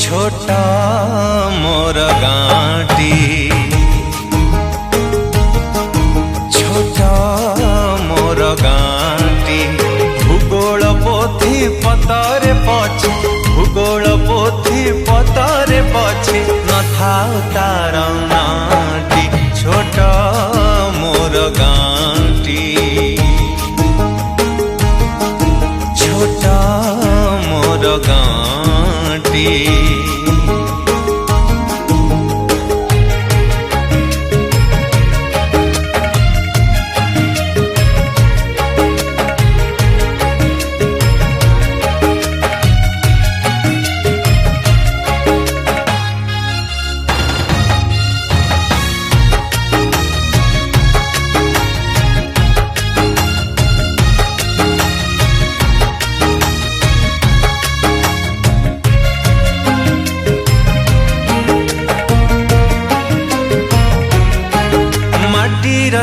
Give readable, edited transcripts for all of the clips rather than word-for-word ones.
छोटा मोर गाँटी, छोटा मोर गाँटी, भूगोल पोथी पतरे पछे, भूगोल पोथी पतरे पछे न थाउ तार नाटी। छोटा मोर गाँटी, छोटा मोर गाँटी।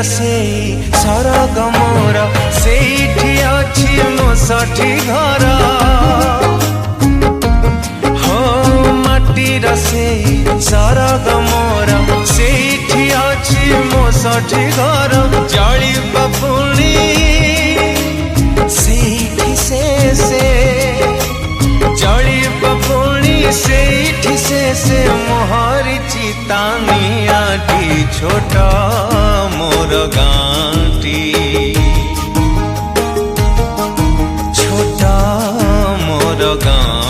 सेई सरग मोर सेठी अछि मो साठी घर हो। माटीर सेई सरग मोर सेठी अछि मो साठी घर। जळी बपुणी सेठी से जळी बपुणी सेठी से मोहरी चितानी आटी। छोटा मोर गाँटी, छोटा मोर गाँ